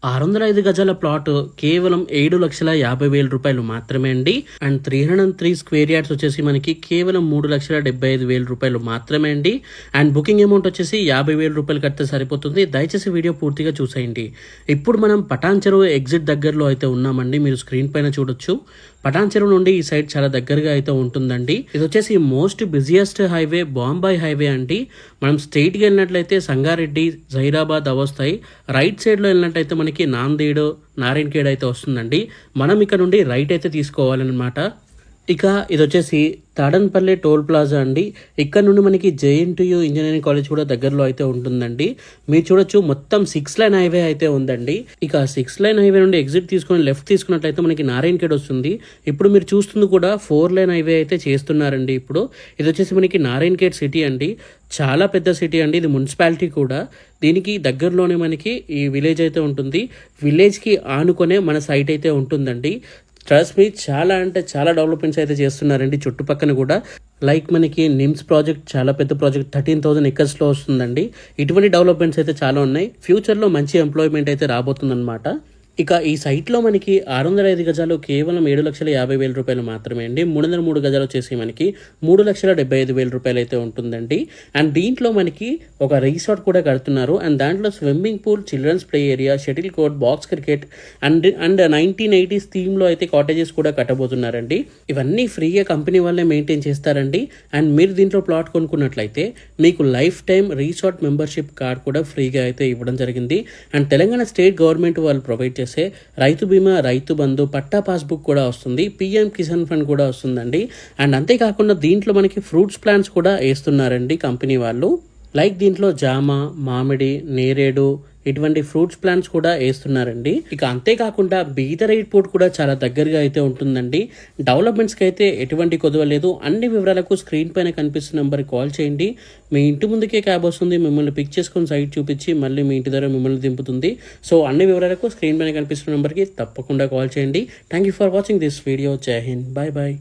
605 గజాల ప్లాట్ కేవలం 7,50,000 రూపాయలు మాత్రమే అండి. అండ్ 303 స్క్వేర్ యార్డ్స్ వచ్చేసి మనకి కేవలం 3,75,000 రూపాయలు మాత్రమే అండి. అండ్ బుకింగ్ అమౌంట్ వచ్చేసి 50,000 రూపాయలు కడితే సరిపోతుంది. దయచేసి వీడియో పూర్తిగా చూసేయండి. ఇప్పుడు మనం పటాన్ చెరువు ఎగ్జిట్ దగ్గరలో అయితే ఉన్నామండి. మీరు స్క్రీన్ పైన చూడొచ్చు. పటాన్ చెరువు నుండి ఈ సైడ్ చాలా దగ్గరగా అయితే ఉంటుందండి. ఇది వచ్చేసి most busiest highway Bambai highway అండి. మనం స్ట్రైట్గా వెళ్ళినట్లయితే సంగారెడ్డి, జైరాబాద్ అవస్తాయి. రైట్ సైడ్లో వెళ్ళినట్లయితే మనకి నాందేడ్, నారాయణఖేడ్ అయితే వస్తుందండి. మనం ఇక్కడ నుండి రైట్ అయితే తీసుకోవాలన్నమాట. ఇక ఇది వచ్చేసి తాడన్పల్లి టోల్ ప్లాజా అండి. ఇక్కడ నుండి మనకి JNTU ఇంజనీరింగ్ కాలేజ్ కూడా దగ్గరలో అయితే ఉంటుందండి. మీరు చూడొచ్చు మొత్తం 6 లైన్ హైవే అయితే ఉందండి. ఇక 6 లైన్ హైవే నుండి ఎగ్జిట్ తీసుకొని లెఫ్ట్ తీసుకున్నట్లయితే మనకి నారాయణఖేడ్ వస్తుంది. ఇప్పుడు మీరు చూస్తుంది కూడా 4 లైన్ హైవే అయితే చేస్తున్నారండి. ఇప్పుడు ఇది వచ్చేసి మనకి నారాయణఖేడ్ సిటీ అండి. చాలా పెద్ద సిటీ అండి. ఇది మున్సిపాలిటీ కూడా. దీనికి దగ్గరలోనే మనకి ఈ విలేజ్ అయితే ఉంటుంది. విలేజ్కి ఆనుకొనే మన సైట్ అయితే ఉంటుందండి. ట్రస్ట్ మీ, చాలా అంటే చాలా డెవలప్మెంట్స్ అయితే చేస్తున్నారండి చుట్టుపక్కన కూడా. లైక్ మనకి నిమ్స్ ప్రాజెక్ట్, చాలా పెద్ద ప్రాజెక్ట్, 13,000 ఎకర్స్లో వస్తుందండి. ఇటువంటి డెవలప్మెంట్స్ అయితే చాలా ఉన్నాయి. ఫ్యూచర్లో మంచి ఎంప్లాయ్మెంట్ అయితే రాబోతుందన్నమాట. ఇక ఈ సైట్లో మనకి 605 గజాలు కేవలం 7,50,000 రూపాయలు మాత్రమే అండి. 303 గజాలు వచ్చేసి మనకి 3,75,000 రూపాయలు అయితే ఉంటుందండి. అండ్ దీంట్లో మనకి ఒక రిసార్ట్ కూడా కడుతున్నారు. అండ్ దాంట్లో swimming pool, children's play area, shuttle court, box cricket and 1980s థీమ్లో అయితే కాటేజెస్ కూడా కట్టబోతున్నారండి. ఇవన్నీ ఫ్రీగా కంపెనీ వాళ్ళే మెయింటైన్ చేస్తారండి. అండ్ మీరు దీంట్లో ప్లాట్ కొనుక్కున్నట్లయితే మీకు life time resort membership card కూడా ఫ్రీగా అయితే ఇవ్వడం జరిగింది. అండ్ తెలంగాణ స్టేట్ గవర్నమెంట్ వాళ్ళు ప్రొవైడ్ చేసే రైతు బీమా, రైతు బంధు, పట్టా పాస్బుక్ కూడా వస్తుంది. PM కిసాన్ ఫండ్ కూడా వస్తుందండి. అండ్ అంతేకాకుండా దీంట్లో మనకి ఫ్రూట్స్ ప్లాంట్స్ కూడా వేస్తున్నారండి కంపెనీ వాళ్ళు. లైక్ దీంట్లో జామ, మామిడి, నేరేడు ఇటువంటి ఫ్రూట్స్ ప్లాంట్స్ కూడా వేస్తున్నారండి. ఇక అంతేకాకుండా బీదర్ ఎయిర్పోర్ట్ కూడా చాలా దగ్గరగా అయితే ఉంటుందండి. డెవలప్మెంట్స్కి అయితే ఎటువంటి కొదవ లేదు. అన్ని వివరాలకు స్క్రీన్ పైన కనిపిస్తున్న నెంబర్కి కాల్ చేయండి. మీ ఇంటి ముందుకే క్యాబ్ వస్తుంది. మిమ్మల్ని పిక్ చేసుకొని సైట్ చూపించి మళ్ళీ మీ ఇంటి దగ్గర మిమ్మల్ని దింపుతుంది. సో అన్ని వివరాలకు స్క్రీన్ పైన కనిపిస్తున్న నెంబర్కి తప్పకుండా కాల్ చేయండి. Thank you for watching this video. జై హింద్. Bye bye.